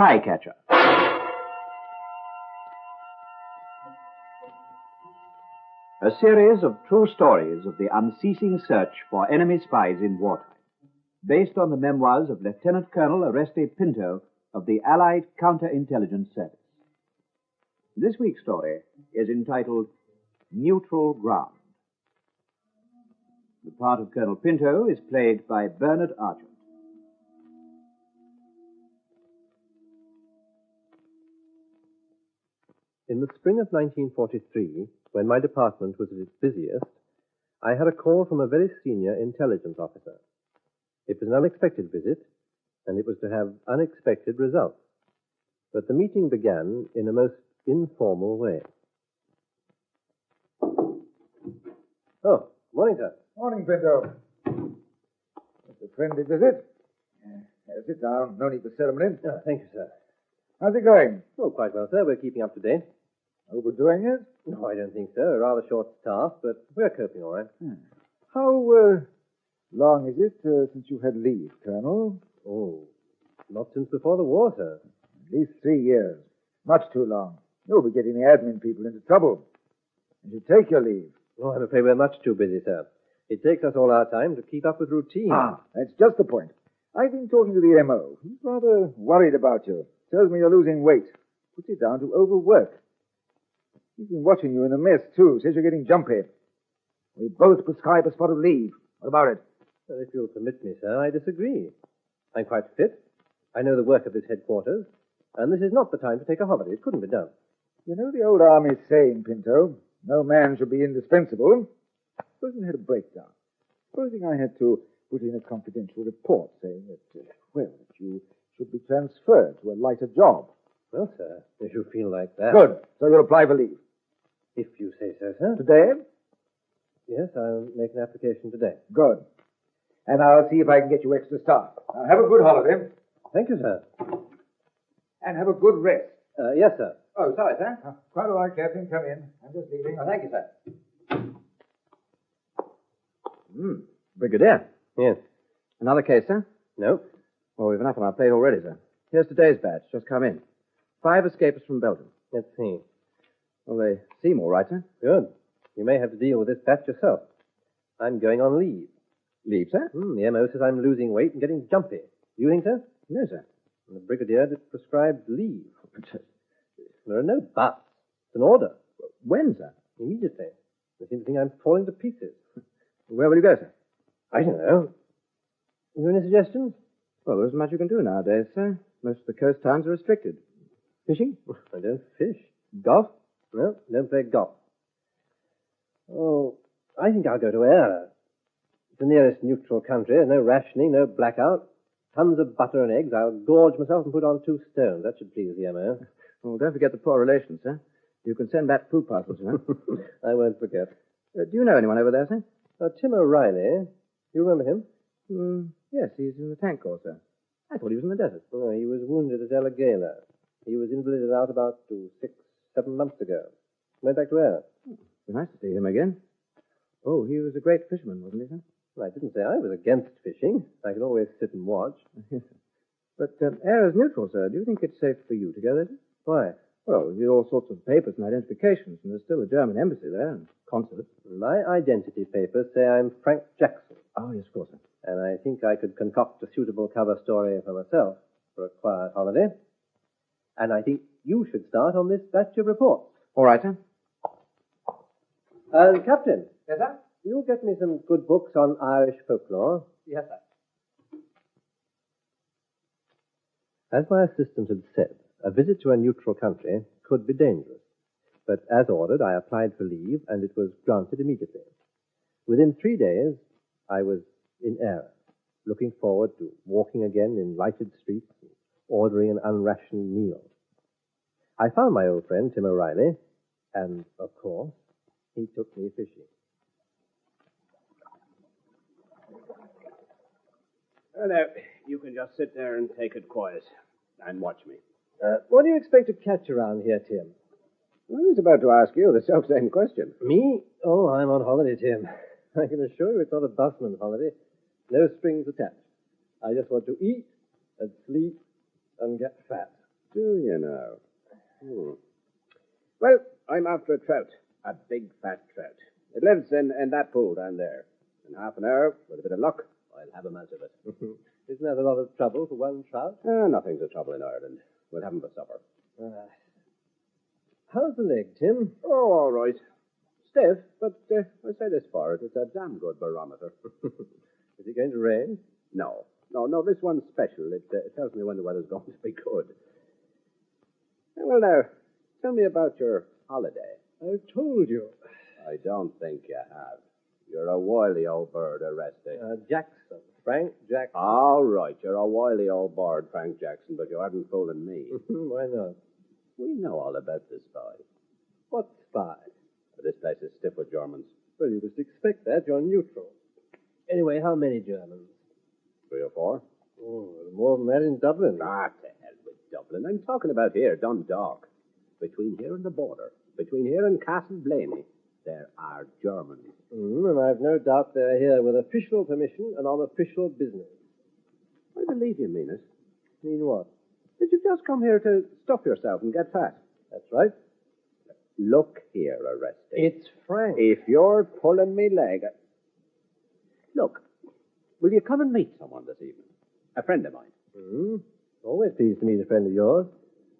Spycatcher. A series of true stories of the unceasing search for enemy spies in wartime, based on the memoirs of Lieutenant Colonel Oreste Pinto of the Allied Counterintelligence Service. This week's story is entitled Neutral Ground. The part of Colonel Pinto is played by Bernard Argent. In the spring of 1943, when my department was at its busiest, I had a call from a very senior intelligence officer. It was an unexpected visit, and it was to have unexpected results. But the meeting began in a most informal way. Oh, morning, sir. Morning, Pinto. It's a friendly visit. Sit down. No need for ceremony. Oh, thank you, sir. How's it going? Oh, quite well, sir. We're keeping up to date. Overdoing it? No, I don't think so. A rather short staff, but we're coping all right. How long is it since you had leave, Colonel? Oh, not since before the war, sir. At least 3 years. Much too long. You'll be getting the admin people into trouble. You should take your leave. Oh, I'm afraid we're much too busy, sir. It takes us all our time to keep up with routine. That's just the point. I've been talking to the M.O. He's rather worried about you. Tells me you're losing weight. Puts it down to overwork. He's been watching you in the mess, too. Says you're getting jumpy. We both prescribe a spot of leave. What about it? Well, if you'll permit me, sir, I disagree. I'm quite fit. I know the work of this headquarters, and this is not the time to take a holiday. It couldn't be done. You know the old army saying, Pinto, no man should be indispensable. Supposing you had a breakdown. Supposing I had to put in a confidential report saying that, that you should be transferred to a lighter job. Well, sir, if you feel like that... Good. So you'll apply for leave. If you say so, sir. Today? Yes, I'll make an application today. Good. And I'll see if I can get you extra staff. Now, have a good holiday. Thank you, sir. And have a good rest. Yes, sir. Oh, sorry, sir. Quite all right, Captain. Come in. I'm just leaving. Oh, thank you, sir. Brigadier. Yes. Another case, sir? No. Well, we've enough on our plate already, sir. Here's today's batch. Just come in. 5 escapers from Belgium. Let's see. Well, they seem all right, sir. Good. You may have to deal with this batch yourself. I'm going on leave. Leave, sir? The M.O. says I'm losing weight and getting jumpy. Do you think so? No, sir. And the Brigadier prescribed leave. There are no buts. It's an order. When, sir? Immediately. They seem to think I'm falling to pieces. Where will you go, sir? I don't know. Have you any suggestions? Well, there isn't much you can do nowadays, sir. Most of the coast towns are restricted. Fishing? I don't fish. Golf? No, don't play golf. Oh, I think I'll go to Air. It's the nearest neutral country. No rationing, no blackout. Tons of butter and eggs. I'll gorge myself and put on 2 stones. That should please the M.O. Well, don't forget the poor relations, sir. You can send back food parcels, you know. I won't forget. Do you know anyone over there, sir? Tim O'Reilly. You remember him? Yes, he's in the tank corps, sir. I thought he was in the desert. Oh, he was wounded at El Agala. He was invalided out about 6, 7 months ago. Went back to Air. It's nice to see him again. Oh, he was a great fisherman, wasn't he, sir? Well, I didn't say I was against fishing. I could always sit and watch. Yes, sir. But Air is neutral, sir. Do you think it's safe for you to go there, sir? Why? Well, you all sorts of papers and identifications, and there's still a German embassy there and consulate. My identity papers say I'm Frank Jackson. Oh, yes, of course, sir. And I think I could concoct a suitable cover story for myself for a quiet holiday. And I think you should start on this batch of reports. All right, sir. Captain. Yes, sir? You'll get me some good books on Irish folklore. Yes, sir. As my assistant had said, a visit to a neutral country could be dangerous. But as ordered, I applied for leave, and it was granted immediately. Within 3 days, I was in Air, looking forward to walking again in lighted streets and ordering an unrationed meal. I found my old friend, Tim O'Reilly, and, of course, he took me fishing. Now, you can just sit there and take it quiet and watch me. What do you expect to catch around here, Tim? I was about to ask you the self-same question. Me? Oh, I'm on holiday, Tim. I can assure you it's not a busman's holiday. No strings attached. I just want to eat and sleep and get fat. Do you know? Well, I'm after a trout. A big, fat trout. It lives in that pool down there. In half an hour, with a bit of luck, I'll have him out of it. Isn't that a lot of trouble for one trout? Nothing's a trouble in Ireland. We'll have him for supper. How's the leg, Tim? Oh, all right. Stiff, but I say this for it. It's a damn good barometer. Is it going to rain? No, this one's special. It tells me when the weather's going to be good. Well, now, tell me about your holiday. I've told you. I don't think you have. You're a wily old bird, Arresty. Jackson. Frank Jackson. All right, you're a wily old bird, Frank Jackson, but you aren't fooling me. Why not? We know all about the spy. What spy? This place is stiff with Germans. Well, you must expect that. You're neutral. Anyway, how many Germans? 3 or 4. Oh, more than that in Dublin. To hell with Dublin. I'm talking about here, Dundalk. Between here and the border. Between here and Castle Blaney. There are Germans. And I've no doubt they're here with official permission and on official business. I believe you mean it. Mean what? Did you just come here to stuff yourself and get fat? That's right. Look here, Arresty. It's Frank. If you're pulling me leg... Look, will you come and meet someone this evening? A friend of mine. Always pleased to meet a friend of yours.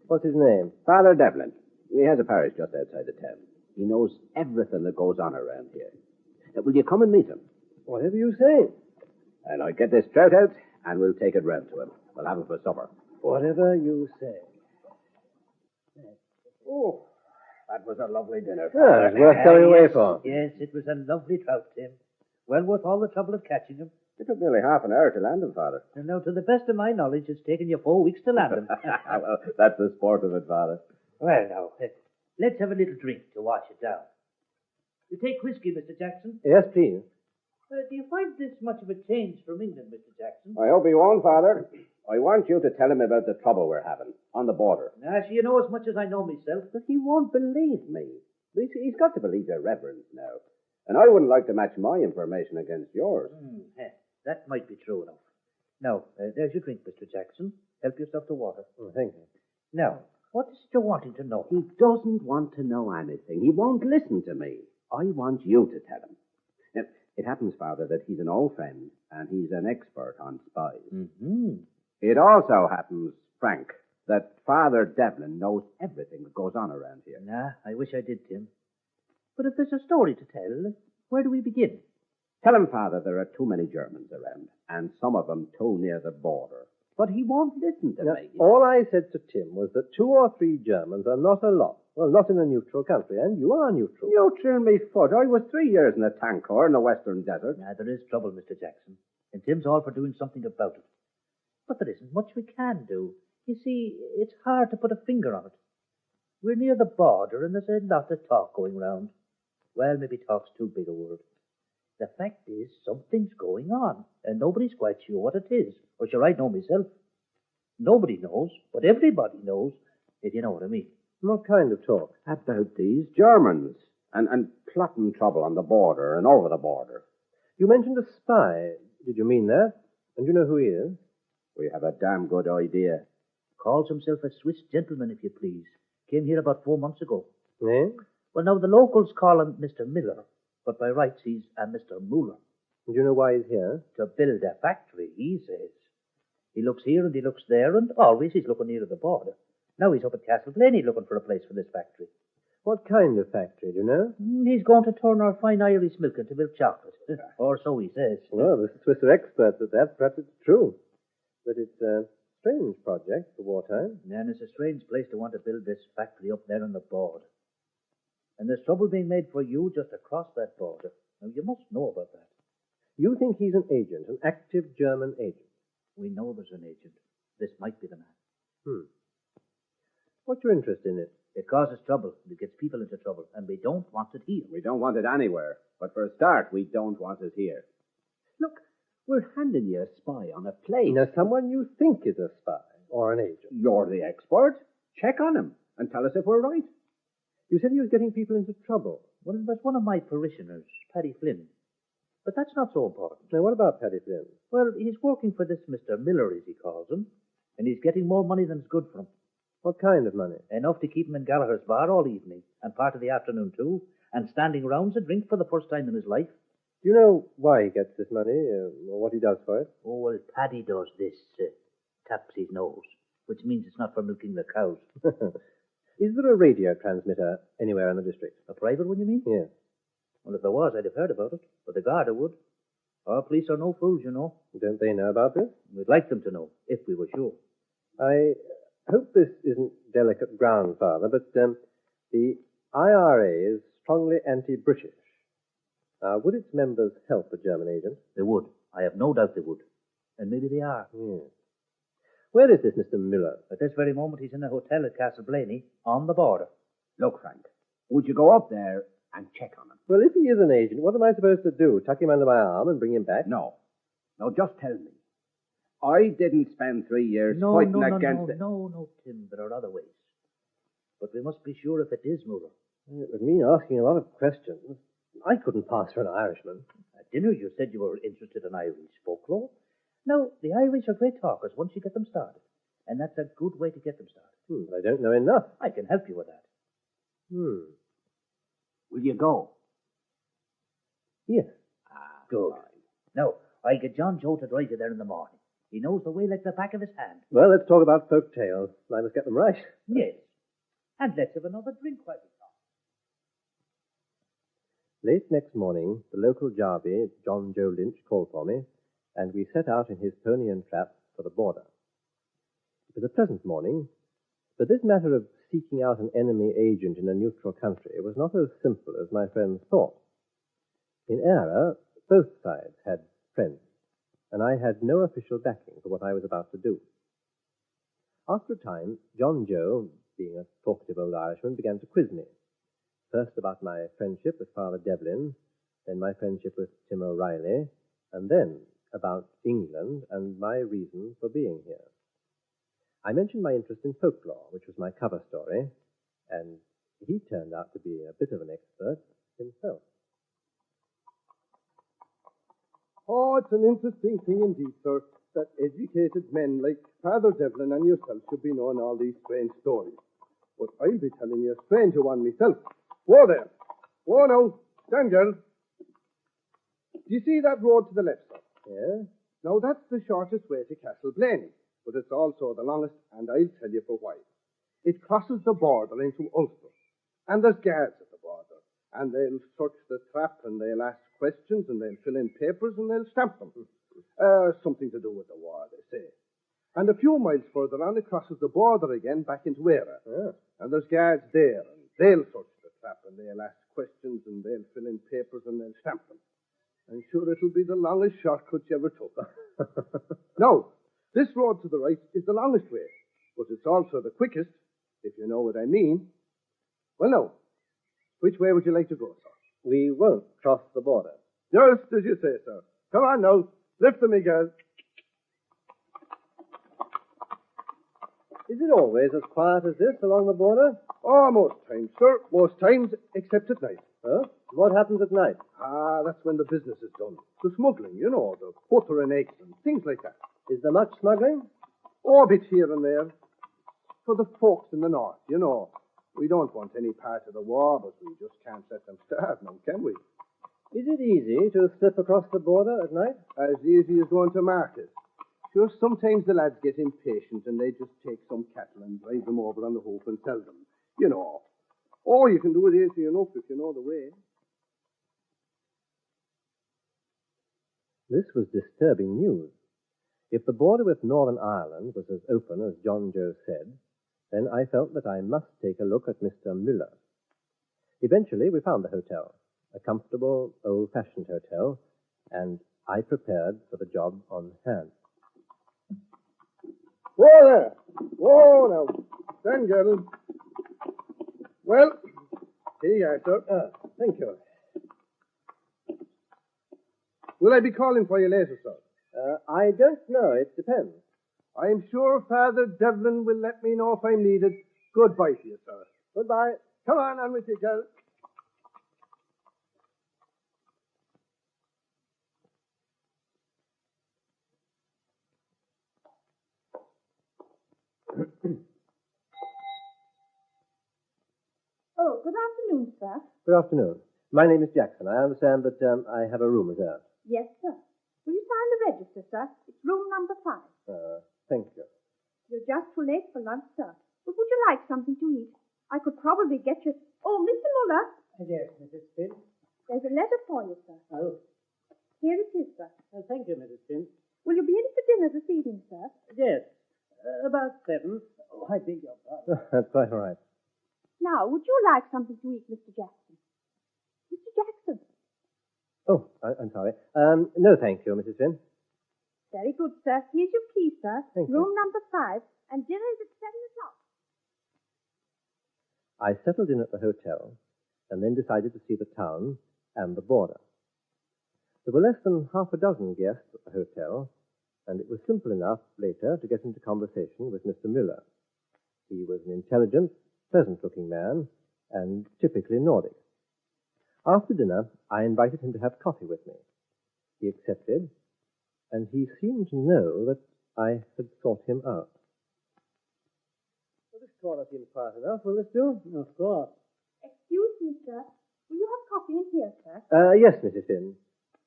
What's his name? Father Devlin. He has a parish just outside the town. He knows everything that goes on around here. Will you come and meet him? Whatever you say. And I'll get this trout out, and we'll take it round to him. We'll have it for supper. Whatever you say. Oh, that was a lovely dinner. Yeah, it's worth going away for. Yes, it was a lovely trout, Tim. Well worth all the trouble of catching him. It took nearly half an hour to land him, Father. And now, to the best of my knowledge, it's taken you 4 weeks to land him. Well, that's the sport of it, Father. Well, now, let's have a little drink to wash it down. You take whiskey, Mr. Jackson? Yes, please. Do you find this much of a change from England, Mr. Jackson? I hope he won't, Father. I want you to tell him about the trouble we're having on the border. Now, you know as much as I know myself. But he won't believe me. He's got to believe your reverence now. And I wouldn't like to match my information against yours. That might be true enough. Now, there's your drink, Mr. Jackson. Help yourself to water. Oh, thank you. Now, what is it you're wanting to know? He doesn't want to know anything. He won't listen to me. I want you to tell him. Now, it happens, Father, that he's an old friend, and he's an expert on spies. Mm-hmm. It also happens, Frank, that Father Devlin knows everything that goes on around here. Nah, I wish I did, Tim. But if there's a story to tell, where do we begin? Tell him, Father, there are too many Germans around, and some of them too near the border. But he won't listen to me. All I said to Tim was that 2 or 3 Germans are not a lot. Well, not in a neutral country, and you are neutral. Neutral me foot. I was 3 years in the tank corps in the Western Desert. Now, there is trouble, Mr. Jackson, and Tim's all for doing something about it. But there isn't much we can do. You see, it's hard to put a finger on it. We're near the border, and there's a lot of talk going round. Well, maybe talk's too big a word. The fact is, something's going on, and nobody's quite sure what it is. Or sure, I know myself. Nobody knows, but everybody knows, if you know what I mean. What kind of talk? About these Germans, and plotting trouble on the border and over the border. You mentioned a spy. Did you mean that? And you know who he is? We have a damn good idea. Calls himself a Swiss gentleman, if you please. Came here about 4 months ago. Eh? Well, now, the locals call him Mr. Miller, but by rights he's a Mr. Muller. And you know why he's here? To build a factory, he says. He looks here and he looks there, and always he's looking near the border. Now he's up at Castle Blaney looking for a place for this factory. What kind of factory, do you know? He's going to turn our fine Irish milk into milk chocolate. Or so he says. Well, the Swiss are experts at that. Perhaps it's true. But it's a strange project for wartime. And it's a strange place to want to build this factory up there on the border. And there's trouble being made for you just across that border. Now, you must know about that. You think he's an agent, an active German agent? We know there's an agent. This might be the man. What's your interest in it? It causes trouble. It gets people into trouble. And we don't want it here. We don't want it anywhere. But for a start, we don't want it here. Look, we're handing you a spy on a place. Now, someone you think is a spy or an agent. You're the expert. Check on him and tell us if we're right. You said he was getting people into trouble. Well, it was one of my parishioners, Paddy Flynn. But that's not so important. Now, what about Paddy Flynn? Well, he's working for this Mr. Miller, as he calls him, and he's getting more money than's good for him. What kind of money? Enough to keep him in Gallagher's bar all evening, and part of the afternoon too, and standing rounds a drink for the first time in his life. Do you know why he gets this money, or what he does for it? Oh, well, Paddy does this, taps his nose, which means it's not for milking the cows. Is there a radio transmitter anywhere in the district? A private one, you mean? Yes. Well, if there was, I'd have heard about it, but the Garda would. Our police are no fools, you know. Don't they know about this? We'd like them to know, if we were sure. I hope this isn't delicate ground, Father, but the IRA is strongly anti-British. Would its members help a German agent? They would. I have no doubt they would. And maybe they are. Yes. Where is this Mr. Miller? At this very moment, he's in a hotel at Castle Blaney, on the border. Look, Frank, would you go up there and check on him? Well, if he is an agent, what am I supposed to do? Tuck him under my arm and bring him back? No. No, just tell me. I didn't spend 3 years fighting against it. No, Tim, there are other ways. But we must be sure if it is Muller. It would mean asking a lot of questions. I couldn't pass for an Irishman. At dinner, you said you were interested in Irish folklore. Now, the Irish are great talkers once you get them started. And that's a good way to get them started. I don't know enough. I can help you with that. Will you go? Yes. Good. Now, I'll get John Joe to drive you there in the morning. He knows the way like the back of his hand. Well, let's talk about folk tales. I must get them right. Yes. And let's have another drink while we talk. Late next morning, the local jarvey, John Joe Lynch, called for me, and we set out in his pony and trap for the border. It was a pleasant morning, but this matter of seeking out an enemy agent in a neutral country was not as simple as my friends thought. In Era, both sides had friends, and I had no official backing for what I was about to do. After a time, John Joe, being a talkative old Irishman, began to quiz me. First about my friendship with Father Devlin, then my friendship with Tim O'Reilly, and then about England and my reason for being here. I mentioned my interest in folklore, which was my cover story, and he turned out to be a bit of an expert himself. Oh, it's an interesting thing indeed, sir, that educated men like Father Devlin and yourself should be knowing all these strange stories. But I'll be telling you a stranger one myself. Whoa there. Whoa now. Stand, girl. Do you see that road to the left, sir? Yeah? Now, that's the shortest way to Castle Blaney, but it's also the longest, and I'll tell you for why. It crosses the border into Ulster, and there's guards at the border, and they'll search the trap, and they'll ask questions, and they'll fill in papers, and they'll stamp them. Something to do with the war, they say. And a few miles further on, it crosses the border again back into Era. Yeah. And there's guards there, and they'll search the trap, and they'll ask questions, and they'll fill in papers, and they'll stamp them. I'm sure it'll be the longest shortcut you ever took. Now, this road to the right is the longest way, but it's also the quickest, if you know what I mean. Well, now, which way would you like to go, sir? We won't cross the border. Just as you say, sir. Come on now. Lift them, girl. Is it always as quiet as this along the border? Oh, most times, sir. Most times, except at night. Huh? What happens at night? That's when the business is done. The smuggling, you know, the butter and eggs and things like that. Is there much smuggling? Oh, a bit here and there. For the folks in the north, you know. We don't want any part of the war, but we just can't let them starve now, can we? Is it easy to slip across the border at night? As easy as going to market. Sure, sometimes the lads get impatient and they just take some cattle and drive them over on the hoof and sell them. You know. Or you can do it easy enough if you know the way. This was disturbing news. If the border with Northern Ireland was as open as John Joe said, then I felt that I must take a look at Mr. Miller. Eventually, we found the hotel, a comfortable, old-fashioned hotel, and I prepared for the job on hand. Whoa there! Whoa now! Stand, girl. Well, here you are, sir. Thank you. Will I be calling for you later, sir? I don't know. It depends. I'm sure Father Devlin will let me know if I'm needed. Goodbye to you, sir. Goodbye. Come on with you, girl. afternoon, sir. Good afternoon. My name is Jackson. I understand that I have a room reserved. Yes, sir. Will you sign the register, sir? It's room number 5. Thank you. You're just too late for lunch, sir. But would you like something to eat? I could probably get you... Oh, Mr. Muller. Yes, Mrs. Finn. There's a letter for you, sir. Oh, Here it is, sir. thank you, Mrs. Finn. Will you be in for dinner this evening, sir? Yes, about 7. Oh, I beg your pardon. That's quite all right. Now, would you like something to eat, Mr. Jackson? Mr. Jackson. Oh, I'm sorry. No, thank you, Mrs. Finn. Very good, sir. Here's your key, sir. Thank you. Room number 5. And dinner is at 7 o'clock. I settled in at the hotel and then decided to see the town and the border. There were less than half a dozen guests at the hotel, and it was simple enough later to get into conversation with Mr. Müller. He was an intelligent, pleasant-looking man and typically Nordic. After dinner, I invited him to have coffee with me. He accepted, and he seemed to know that I had sought him out. Well, this corner seems quiet enough. Will this do? Of course. Excuse me, sir. Will you have coffee in here, sir? Yes, Mrs. Finn.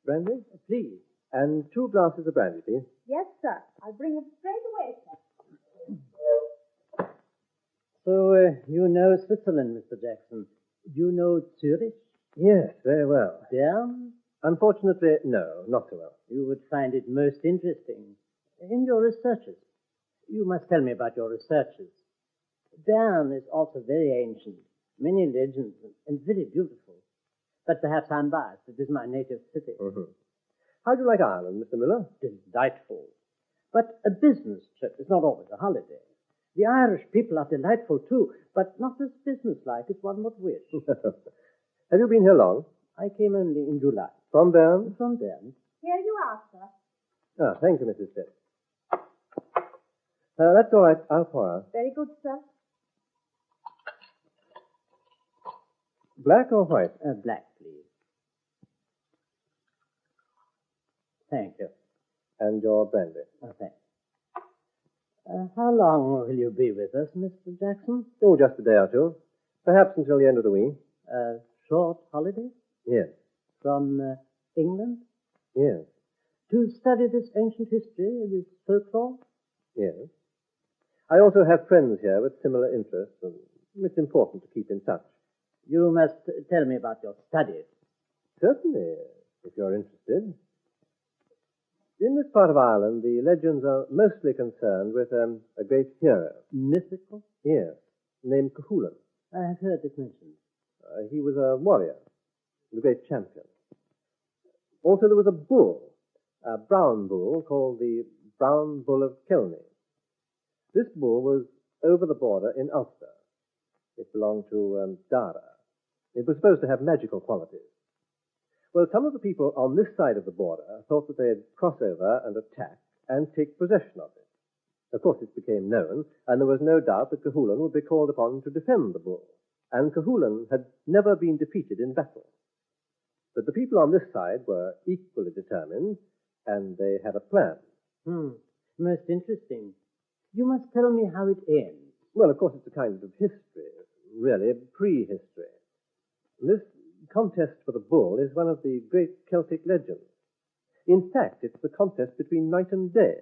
Brandy? Please. And 2 glasses of brandy, please. Yes, sir. I'll bring it straight away, sir. So, you know Switzerland, Mr. Jackson. You know Zurich? Yes, very well. Bern? Unfortunately, no, not so well. You would find it most interesting. In your researches. You must tell me about your researches. Bern is also very ancient, many legends, and very beautiful. But perhaps I'm biased. It is my native city. Mm-hmm. How do you like Ireland, Mr. Miller? Delightful. But a business trip is not always a holiday. The Irish people are delightful too, but not as businesslike as one would wish. Have you been here long? I came only in July. From Bern? From Bern. Here you are, sir. Thank you, Mrs. Finn. That's all right. I'll pour out. Very good, sir. Black or white? Black, please. Thank you. And your brandy. Thanks. How long will you be with us, Mr. Jackson? Oh, just a day or two. Perhaps until the end of the week. Short holiday? Yes. From England? Yes. To study this ancient history, this folklore? Yes. I also have friends here with similar interests, and it's important to keep in touch. You must tell me about your studies. Certainly, if you're interested. In this part of Ireland, the legends are mostly concerned with a great hero. Mythical? Yes, named Cuchulainn. I have heard it mentioned. He was a warrior, the great champion. Also, there was a bull, a brown bull called the Brown Bull of Kelney. This bull was over the border in Ulster. It belonged to Dara. It was supposed to have magical qualities. Well, some of the people on this side of the border thought that they'd cross over and attack and take possession of it. Of course, it became known, and there was no doubt that Cuchulainn would be called upon to defend the bull. And Cuchulainn had never been defeated in battle. But the people on this side were equally determined, and they had a plan. Most interesting. You must tell me how it ends. Well, of course, it's a kind of history, really prehistory. This contest for the bull is one of the great Celtic legends. In fact, it's the contest between night and day,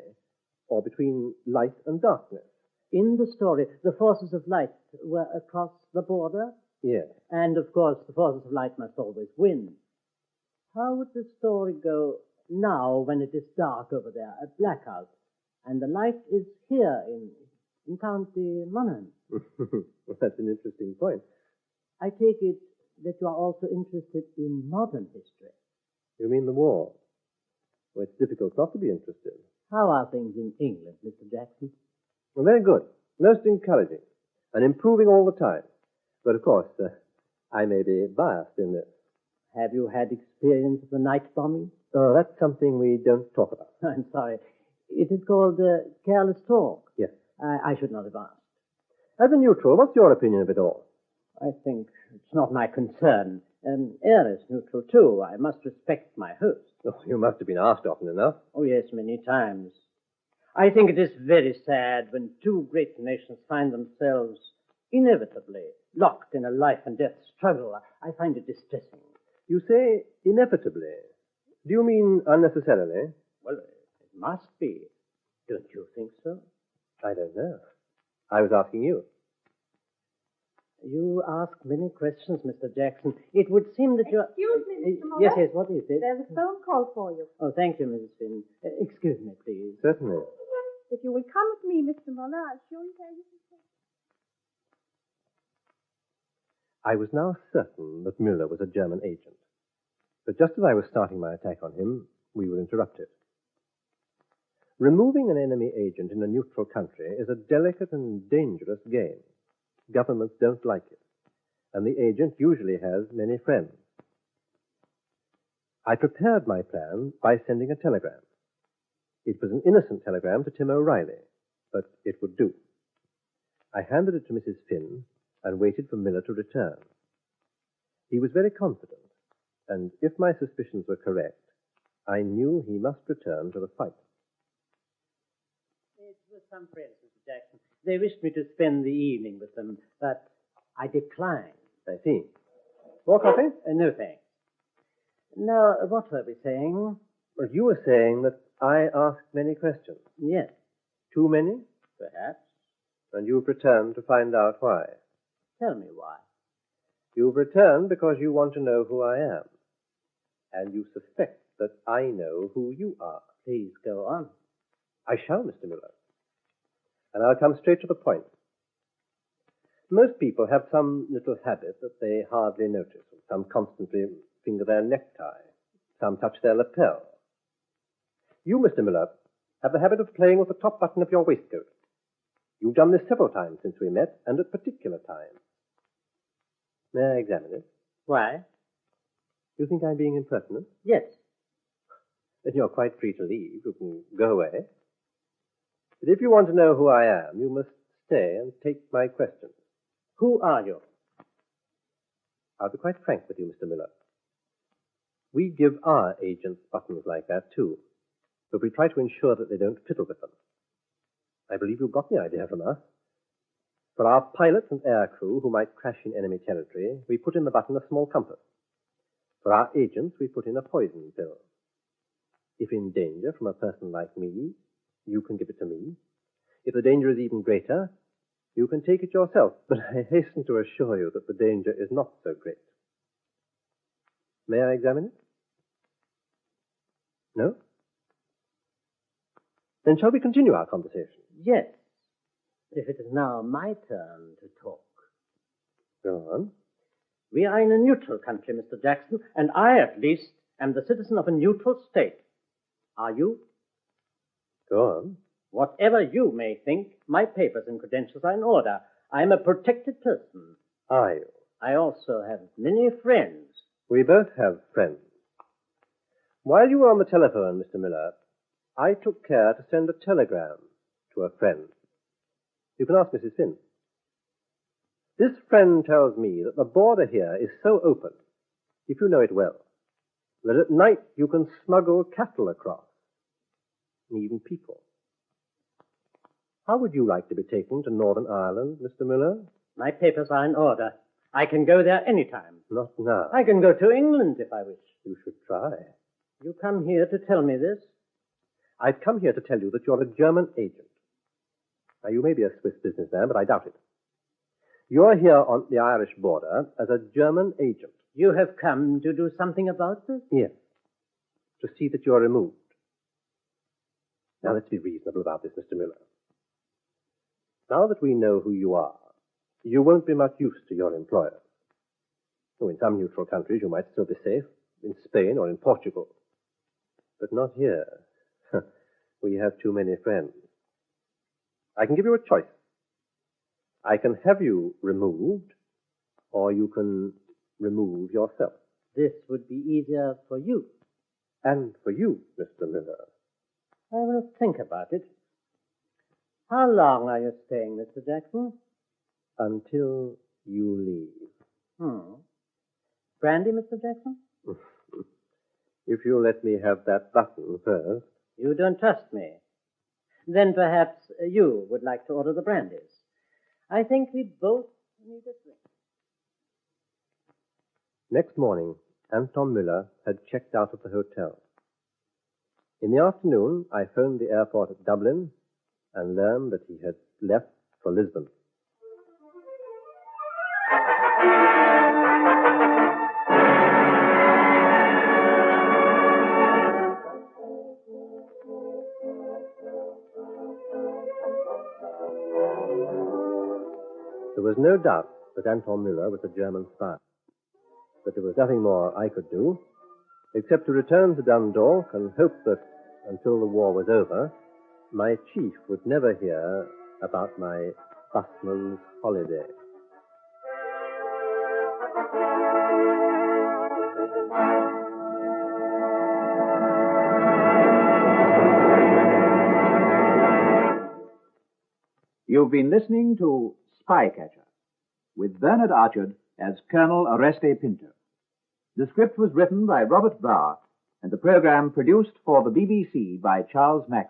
or between light and darkness. In the story, the forces of light were across the border? Yes. And, of course, the forces of light must always win. How would the story go now when it is dark over there, a blackout, and the light is here in County Monaghan? Well, that's an interesting point. I take it that you are also interested in modern history. You mean the war? Well, it's difficult not to be interested. How are things in England, Mr. Jackson? Well, very good. Most encouraging. And improving all the time. But, of course, I may be biased in this. Have you had experience of the night bombing? Oh, that's something we don't talk about. I'm sorry. It is called careless talk. Yes. I should not have asked. As a neutral, what's your opinion of it all? I think it's not my concern. Air is neutral, too. I must respect my host. Oh, you must have been asked often enough. Oh, yes, many times. I think it is very sad when two great nations find themselves Inevitably, locked in a life and death struggle, I find it distressing. You say inevitably. Do you mean unnecessarily? Well, it must be. Don't you think so? I don't know. I was asking you. You ask many questions, Mr. Jackson. It would seem that you're... Excuse me, Mr. Muller. Yes, what is it? There's a phone call for you. Oh, thank you, Mrs. Finn. Excuse me, please. Certainly. If you will come with me, Mr. Muller, I'll show you where you can stay. I was now certain that Müller was a German agent. But just as I was starting my attack on him, we were interrupted. Removing an enemy agent in a neutral country is a delicate and dangerous game. Governments don't like it, and the agent usually has many friends. I prepared my plan by sending a telegram. It was an innocent telegram to Tim O'Reilly, but it would do. I handed it to Mrs. Finn and waited for Miller to return. He was very confident, and if my suspicions were correct, I knew he must return to the fight. It was some friends, Mr. Jackson. They wished me to spend the evening with them, but I declined. I see. More coffee? No, thanks. Now, what were we saying? Well, you were saying that I asked many questions. Yes, Too many? perhaps. And you've returned to find out why. Tell me why. You've returned because you want to know who I am. And you suspect that I know who you are. Please go on. I shall, Mr. Miller. And I'll come straight to the point. Most people have some little habit that they hardly notice. Some constantly finger their necktie. Some touch their lapel. You, Mr. Miller, have the habit of playing with the top button of your waistcoat. You've done this several times since we met, and at particular times. May I examine it? Why? You think I'm being impertinent? Yes. Then you're quite free to leave. You can go away. But if you want to know who I am, you must stay and take my questions. Who are you? I'll be quite frank with you, Mr. Miller. We give our agents buttons like that, too. But we try to ensure that they don't fiddle with them. I believe you got the idea from us. For our pilots and air crew who might crash in enemy territory, we put in the button a small compass. For our agents, we put in a poison pill. If in danger from a person like me, you can give it to me. If the danger is even greater, you can take it yourself. But I hasten to assure you that the danger is not so great. May I examine it? No? Then shall we continue our conversation? Yes. But if it is now my turn to talk. Go on. We are in a neutral country, Mr. Jackson, and I, at least, am the citizen of a neutral state. Are you? Go on. Whatever you may think, my papers and credentials are in order. I am a protected person. Are you? I also have many friends. We both have friends. While you were on the telephone, Mr. Miller, I took care to send a telegram to a friend. You can ask Mrs. Finn. This friend tells me that the border here is so open, if you know it well, that at night you can smuggle cattle across, and even people. How would you like to be taken to Northern Ireland, Mr. Miller? My papers are in order. I can go there any time. Not now. I can go to England if I wish. You should try. You come here to tell me this? I've come here to tell you that you're a German agent. Now, you may be a Swiss businessman, but I doubt it. You're here on the Irish border as a German agent. You have come to do something about this? Yes. To see that you're removed. Now, let's be reasonable about this, Mr. Miller. Now that we know who you are, you won't be much use to your employers. Oh, in some neutral countries, you might still be safe, in Spain or in Portugal. But not here. We have too many friends. I can give you a choice. I can have you removed, or you can remove yourself. This would be easier for you. And for you, Mr. Miller. I will think about it. How long are you staying, Mr. Jackson? Until you leave. Brandy, Mr. Jackson? If you'll let me have that button first. You don't trust me. Then perhaps you would like to order the brandies. I think we both when you get ready. Next morning, Anton Müller had checked out of the hotel. In the afternoon, I phoned the airport at Dublin and learned that he had left for Lisbon. There was no doubt that Anton Müller was a German spy. But there was nothing more I could do, except to return to Dundalk and hope that, until the war was over, my chief would never hear about my busman's holiday. You've been listening to Spycatcher, with Bernard Archard as Colonel Oreste Pinto. The script was written by Robert Barr, and the program produced for the BBC by Charles Mack.